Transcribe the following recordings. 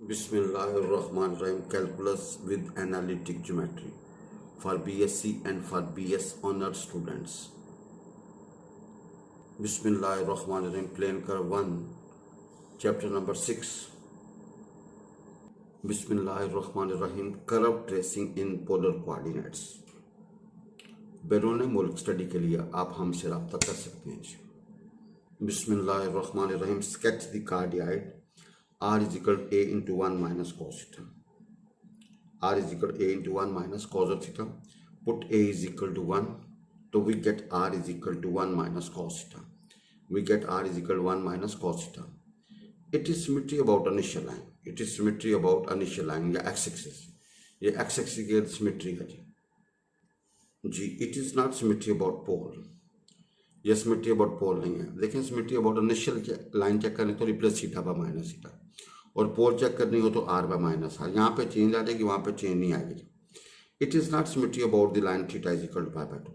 Bismillahirrahmanirrahim. Calculus with analytic geometry for BSc and for BS honor students. Bismillahirrahmanirrahim. Plane curve 1, chapter number 6. Bismillahirrahmanirrahim. Curve tracing in polar coordinates. बैरून मुल्क study के लिए आप हमसे रब्ता कर सकते हैं। बिस्मिल्लाहिर्रहमानिर्रहीम. Sketch the cardioid r is equal to a into 1 minus cos theta. R is equal to a into 1 minus cos of theta. Put a is equal to 1. So we get r is equal to 1 minus cos theta. We get r is equal to 1 minus cos theta. It is symmetry about initial line. It is symmetry about initial line या x-axis. ये x-axis की symmetry है जी. It is not symmetry about pole. ये symmetry about pole नहीं है. देखें symmetry about initial line check करनी तो replace theta by minus theta, और पोल चेक करनी हो तो आर बाय माइनस आर. यहाँ पे चेंज आ जाएगी, वहाँ पे चेंज नहीं आएगी. It is not symmetry about the line theta is equal to pi by 2.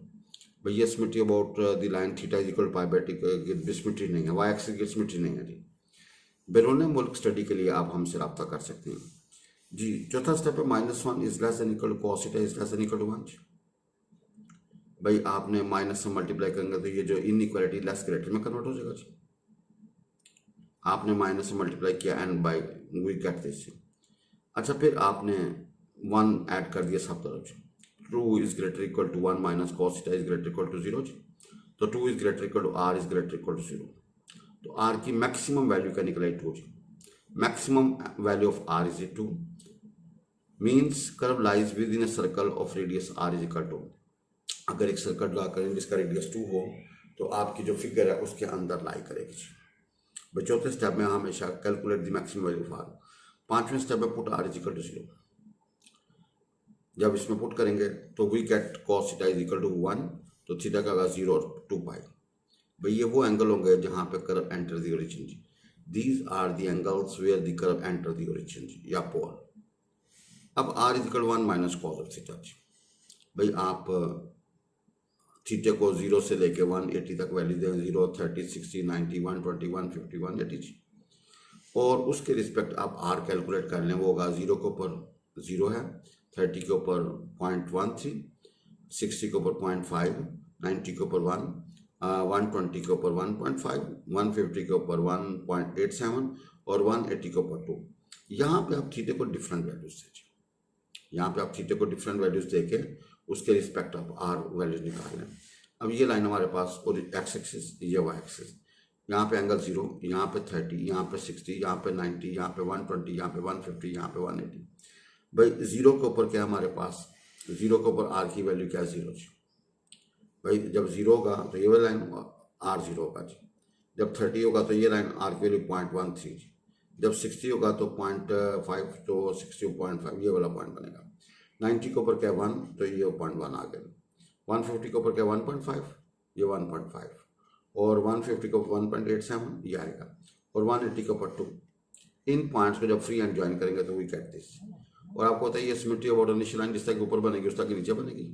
भाई ये symmetry about the line theta is equal to pi by 2 symmetry नहीं है. वाई एक्सिस की सिमेट्री नहीं है जी. बैरून मुल्क स्टडी के लिए आप हमसे रब्ता कर सकते हैं जी. चौथा स्टेप है -1 is less than equal to cos theta is less than equal to 1. भाई आपने माइनस से मल्टीप्लाई करेंगे तो ये जो इनइक्वालिटी लेस ग्रेटर में कन्वर्ट हो जाएगा जी. आपने माइनस से मल्टीप्लाई किया and by we get this. अच्छा, फिर आपने 1 ऐड कर दिया सब तरफ. 2 is greater equal to 1 minus cos theta is greater equal to 0 जी. तो 2 is greater equal to r is greater equal to 0. तो आर की मैक्सिमम वैल्यू क्या निकलाई 2 जी. Maximum value of r is 2 means curve lies within a circle of radius r is equal to. अगर एक circle draw करें जिसका radius 2 हो तो आपकी जो फिगर है उसके अंदर लाई करेगी. चौथे स्टेप में हमेशा calculate the maximum value for. पांचवें स्टेप में put r is equal to 0. जब इसमें पुट करेंगे तो we get cos theta is equal to 1. तो थीटा का होगा 0 और 2 पाई. भाई ये वो एंगल होंगे जहां पे कर्व एंटर द ओरिजिन जी. These are the angles where the curve enter the origin जी या पोल. अब r is equal 1 minus cos of theta जी. भाई आप थीटे को 0 से लेके 180 तक वैल्यू दें. 0, 30, 60, 90, 120, 150, 180 जी. और उसके रिस्पेक्ट आप आर कैलकुलेट कर लें. वो होगा 0 के ऊपर 0 है, 30 के ऊपर 0.13, 60 के ऊपर 0.5, 90 के ऊपर 1, 120 के ऊपर 1.5, 150 के ऊपर 1.87 और 180 के ऊपर 2. यहाँ पे आप थीटे को डिफरेंट वैल्यूज दीजिए. यहाँ पे आप थीटे को डिफरेंट वैल्यूज देके उसके रिस्पेक्ट आप आर वैल्यूज निकाल लें. अब ये लाइन हमारे पास और एक्स एक्सिस, ये वाई एक्सिस. यहाँ पे एंगल 0, यहाँ पे 30, यहाँ पे 60, यहाँ पे 90, यहाँ पे 120, यहाँ पे 150, यहाँ पे 180. भाई 0 के ऊपर क्या है हमारे पास? 0 के ऊपर आर की वैल्यू क्या है? 0 जी. भाई जब 0 होगा तो ये वाला लाइन आर 0 होगा जी. जब 30 होगा तो ये लाइन आर की वैल्यू 0.13 जी. जब 60 होगा तो 0.5, तो 60.5 ये वाला पॉइंट बनेगा. 90 के ऊपर क्या 1, तो ये 0.1 आ गया. 150 के ऊपर क्या 1.5, ये 1.5 और 150 के ऊपर 1.87 ये आएगा और 180 के ऊपर 2. इन पॉइंट्स को जब फ्री एंड ज्वाइन करेंगे तो वी गेट दिस. और आपको पता है ये सिमेट्री अबाउट इनिशियल लाइन जिस तरह के ऊपर बनेगी उस तरह की नीचे बनेगी.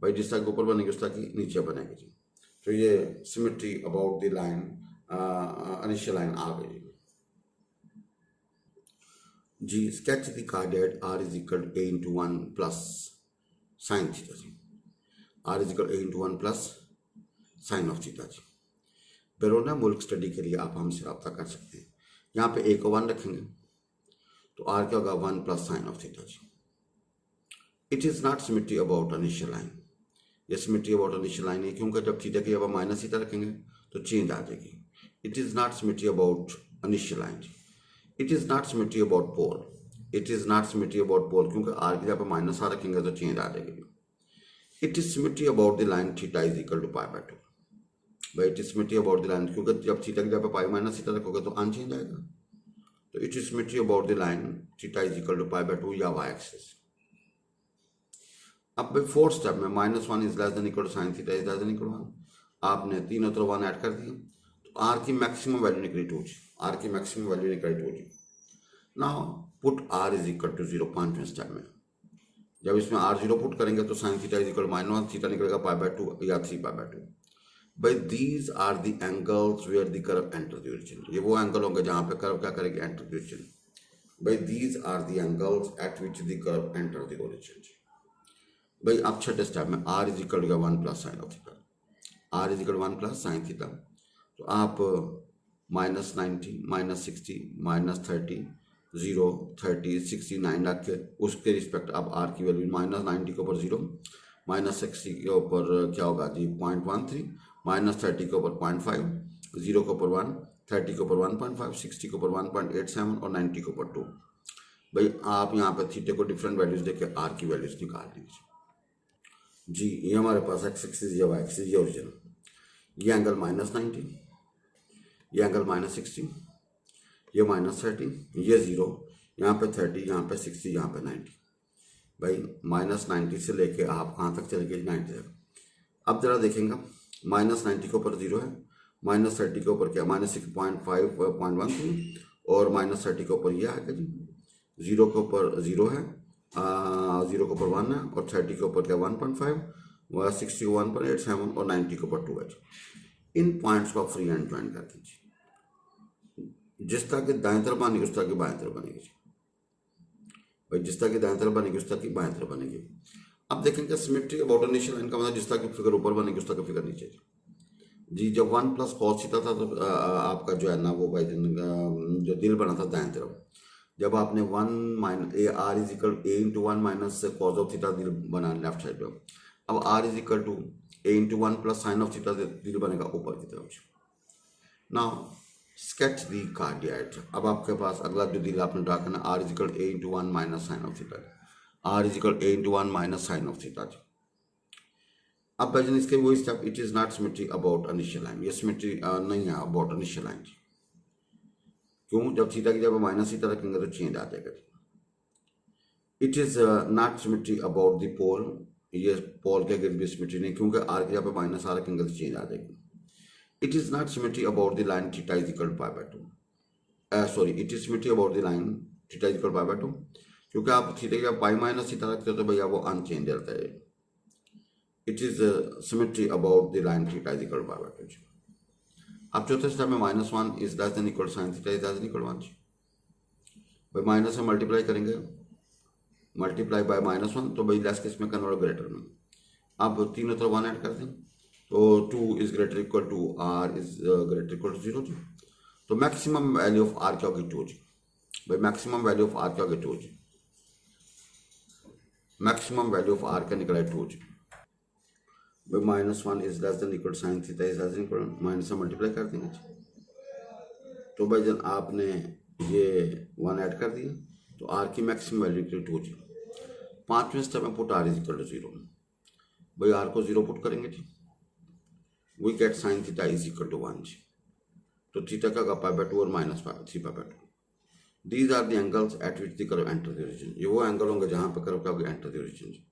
भाई जिस तरह के ऊपर बनेगी उस तरह की नीचे बनेगी जी. तो ये symmetry about the line initial line आ गई जी. Sketch the cardioid r is equal to a into 1 plus sine theta जी. R is equal a into 1 plus sine of theta जी. बैरून मुल्क स्टडी के लिए आप हमसे रब्ता कर सकते हैं. यहाँ पे a को 1 रखेंगे तो आर क्या होगा 1 प्लस साइन ऑफ थीटा जी. It is not symmetry about initial line. ये सिमेट्री अबाउट इनिशियल लाइन है क्योंकि जब थीटा की जगह माइनस थीटा रखेंगे तो चेंज आ जाएगी. It is not symmetry about initial line. It is not symmetry about pole. It is not symmetry about pole क्योंकि आर की जगह पर माइनस आर रखेंगे तो चेंज आ जाएगी. It is symmetry about the line theta is equal to pi by 2. भाई it is symmetry about the line क्योंकि जब थीटा की जगह पर पाई माइनस थीटा रखोगे तो अनचेंज आएगा. तो it is symmetry about the line theta is equal to pi by 2 या वाई एक्सिस. अब भाई फोर्थ स्टेप में -1 is less than equal to sine theta is less than equal to 1. आपने तीनों तरफ 1 ऐड कर दिया तो आर की मैक्सिमम वैल्यू निकली 2 जी. आर की मैक्सिमम वैल्यू निकली 2 जी. Now put r is equal to 0. पांचवें स्टेप में जब इसमें आर 0 पुट करेंगे तो sign theta is equal -1 theta निकलेगा पाई बाय 2 या 3 पाई बाय 2. भाई these are the angles where the curve enter the origin. ये वो एंगल होंगे जहां पे कर्व क्या करेगी एंटर द ओरिजिन. भाई these are the angles at which the curve enter the origin. भाई अब छठे स्टेप में r is equal to 1 plus sine of theta, r is equal 1 plus sine theta. तो आप -90 -60 -30 0 30 69 रख के उसके रिस्पेक्ट अब आर की वैल्यू -90 के ऊपर 0, -60 के ऊपर क्या होगा जी 0.13, -30 के ऊपर 0.5, 0 के ऊपर 1, 30 के ऊपर 1.5, 60 के ऊपर 1.87 और 90 के ऊपर 2। भाई आप यहाँ पे थीटे को डिफरेंट वैल्यूज देके आर की वैल्यूज निकाल लीजिए जी। ये हमारे पास एक्स एक्सिस या वाई एक्सिस ये ओरिजिन, ये एंगल -90, ये एंगल -60, ये -30, ये 0, यहाँ पे 30, यहाँ पे 60, यहाँ पे 90। भाई -90 से लेके आप कहाँ तक चले गए 90 तक। अब जरा देखेंगे -90 के ऊपर 0 है, -30 के ऊपर क्या -6.5.13 और -30 के ऊपर ये आएगा जी, 0 के ऊपर 0 है, 0 के ऊपर 1 है और 30 के ऊपर क्या 1.5, 60 को 1.87 और 90 के ऊपर 2 है। इन पॉइंट्स को आप फ्री हैंड ज्वाइन कर दीजिए, जिस तरह की दाएं तरफ बनेगी उस तरह की बाएं तरफ बनेगी जी। भाई जिस तरह की दाएं तरफ बनेगी उस तरह की बाएं तरफ बनेगी। अब देखेंगे सिमेट्री अबाउट इनिशियल लाइन का मतलब जिस तरह की फिगर ऊपर बनेगी उस तरह की फिगर नीचे जी। जब 1 प्लस कॉस थीटा था तो आपका जो है ना वो भाई जो दिल बना था दाएं तरफ। जब आपने 1 r is equal a into 1 minus cos of theta दिल बना लेफ्ट साइड पे। अब r is equal to a into 1 plus sine of theta दिल बनेगा ऊपर की तरफ। Now sketch the cardioid. अब आपके पास अगला जो दिल आपने ड्रा करना r is equal a into 1 minus sine of theta, r is equal a into 1 minus sine of theta. अब भाईजान इसके वही step, it is not symmetry about initial line, ये सिमेट्री नहीं है अबाउट इनिशियल लाइन। क्यों? जब थीटा की जगह माइनस थीटा रखेंगे तो चेंज आ जाएगा। It is not symmetry about the pole, ये पोल के अगर भी सिमेट्री नहीं, क्योंकि आर की जगह पे माइनस आर रखेंगे तो चेंज आ जाएगी। It is not symmetry about the line theta is equal to pi by 2, sorry it is symmetry about the line theta is equal pi by 2, क्योंकि आप थीटा की जगह पाई माइनस थीटा रखते हो तो भैया वो अनचेंज रहता है। It is symmetry about the line theta is equal to pi by 2। अब चौथे स्टेप में -1 is less than equal sine theta is less than equal 1। भाई माइनस से मल्टीप्लाई करेंगे, मल्टीप्लाई बाय -1 तो भाई लेस किस में कन्वर्ट ग्रेटर में। अब तीनों तरफ 1 ऐड कर दें तो 2 is greater equal to r is greater equal to 0 जी। तो मैक्सिमम वैल्यू ऑफ आर क्या होगी 2 जी। भाई मैक्सिमम वैल्यू ऑफ आर क्या होगी 2 जी, मैक्सिमम वैल्यू ऑफ आर का निकला है 2 जी। भाई -1 is less than equal sine theta is less than equal, minus से मल्टीप्लाई कर देंगे जी। तो भाई जन आपने ये 1 ऐड कर दिया तो आर की मैक्सिमम वैल्यू निकली 2 जी। पांचवें स्टेप में put r is equal to 0। भाई आर को 0 पुट करेंगे जी, we get sine theta is equal to 1 जी। तो थीटा का पाई बाय 2 और minus 3 pi by 2। These are the angles at which the curve enter the origin. ये वो एंगल होंगे जहां पर कर्व का एंटर द ओरिजिन जी।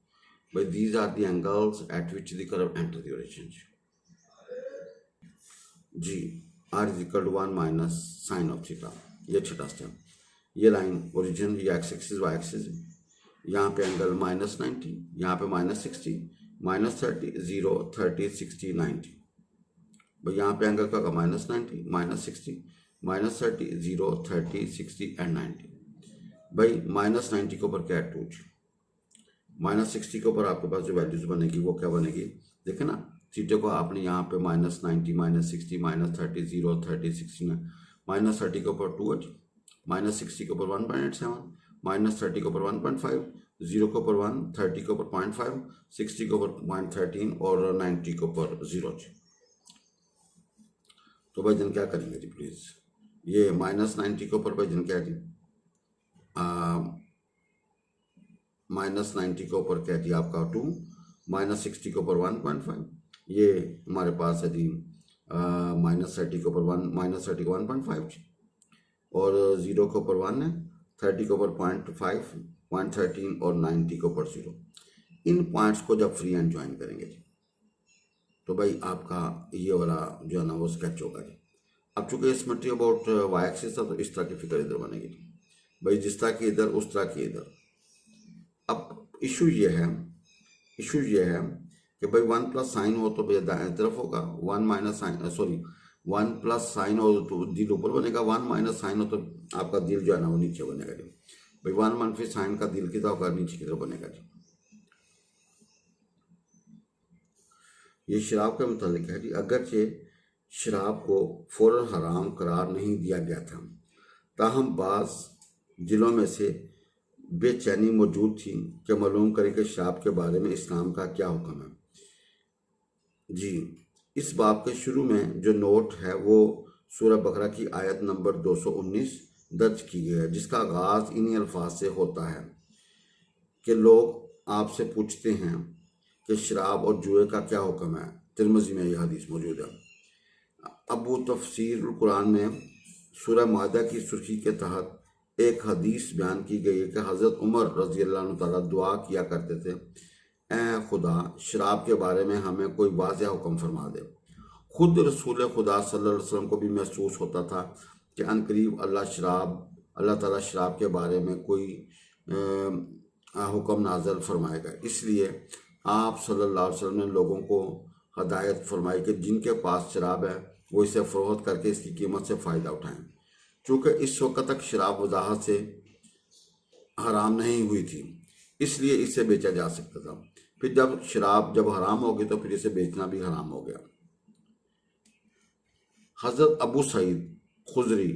भाई these are the angles at which the curve enter the origin जी। R is equal to 1 minus sine of theta, ये छठा स्टेप। ये लाइन ओरिजिन, ये एक्स एक्सिस वाई एक्सिस, यहाँ पे एंगल -90, यहाँ पे -60, -30, 0, 30, 60, 90। भाई यहाँ पे एंगल का -90, -60, -30, 0, 30, 60 एंड 90। भाई -90 के ऊपर क्या है 2 जी। -60 के ऊपर आपके पास जो वैल्यूज बनेगी वो क्या बनेगी, देखे ना थीटा को आपने यहाँ पे -90, -60, -30, 0, 30, 60 में, -30 के ऊपर 2 है जी, -60 के ऊपर 1.87, -30 के ऊपर 1.5, 0 के ऊपर 1, 30 के ऊपर 0.5, 60 के ऊपर 0.13 और 90 के ऊपर 0 जी। तो भाई जन क्या करेंगे जी प्लीज, ये -90 के ऊपर भाई जन क्या है जी, -90 के ऊपर क्या जी आपका 2, -60 के ऊपर 1.5, ये हमारे पास है जी -30 के ऊपर 30 को 1.5 जी, और 0 के ऊपर 1 है, 30 के ऊपर 0.5, 0.13 और 90 के ऊपर 0। इन पॉइंट्स को जब फ्री हैंड ज्वाइन करेंगे जी तो भाई आपका ये वाला जो है ना वो स्केच होगा जी। अब चूंकि सिमेट्री अबाउट वाई एक्सिस था तो इस तरह की फिगर इधर बनेगी भाई, जिस तरह की इधर उस तरह की इधर। अब इशू ये है कि भाई 1 प्लस साइन हो तो भैया दाएं तरफ होगा, 1 minus sine, sorry 1 plus sine हो तो दिल ऊपर बनेगा, 1 माइनस साइन हो तो आपका दिल जो है ना वो नीचे बनेगा जी। भाई 1 मनफी साइन का दिल कितना होगा, नीचे की तरफ बनेगा जी। ये शराब के मुतालिक है जी। अगरचे शराब को फौरन हराम करार नहीं दिया गया था, ताहम बाज़ जिलों में से बेचैनी मौजूद थी कि मालूम करें कि शराब के बारे में इस्लाम का क्या हुक्म है जी। इस बाब के शुरू में जो नोट है वो सूरह बकरा की आयत नंबर 219 दर्ज की गई है, जिसका आगाज़ इन्हीं अल्फाज से होता है कि लोग आपसे पूछते हैं कि शराब और जुए का क्या हुक्म है। तिरमिज़ी में यह हदीस मौजूद है। अबू तफसीर कुरान में सूरह मादा की सुर्खी के तहत एक हदीस बयान की गई है कि हज़रत उमर रज़ी अल्लाह तआला दुआ किया करते थे, ए खुदा शराब के बारे में हमें कोई वाज़ेह हुक्म फरमा दे। खुद रसूल खुदा सल्लल्लाहु अलैहि वसल्लम को भी महसूस होता था कि अनकरीब अल्लाह ताला शराब के बारे में कोई हुक्म नाज़िल फरमाएगा। इसलिए आप सल्लल्लाहु अलैहि वसल्लम ने लोगों को हदायत फरमाई कि जिनके पास शराब है वो इसे फ़रोख्त करके इसकी कीमत से फ़ायदा उठाएं। चूँकि इस वक्त तक शराब वजाहत से हराम नहीं हुई थी, इसलिए इसे बेचा जा सकता था। फिर जब शराब हराम हो गई तो फिर इसे बेचना भी हराम हो गया। हज़रत अबू सईद खुदरी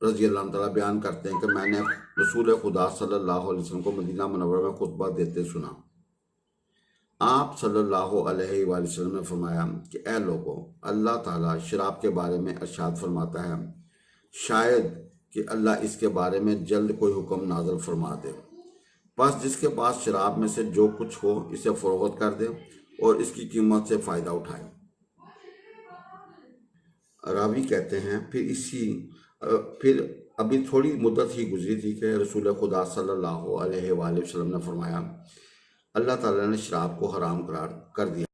रज़ी अल्लाह तआला बयान करते हैं कि मैंने रसूल खुदा सल्लल्लाहु अलैहि वसल्लम को मदीना मुनव्वरा में खुतबा देते सुना। आप सल्लल्लाहु अलैहि वसल्लम ने फरमाया कि ए लोगों, अल्लाह ताला शराब के बारे में इरशाद फरमाता है, शायद कि अल्लाह इसके बारे में जल्द कोई हुक्म नाज़िल फरमा दे। बस जिसके पास शराब में से जो कुछ हो इसे फ़रोख्त कर दे और इसकी कीमत से फ़ायदा उठाए। रावी कहते हैं फिर अभी थोड़ी मुद्दत ही गुजरी थी कि रसूल खुदा सल्लल्लाहु अलैहि वसल्लम ने फरमाया, अल्लाह ताला ने शराब को हराम करार कर दिया।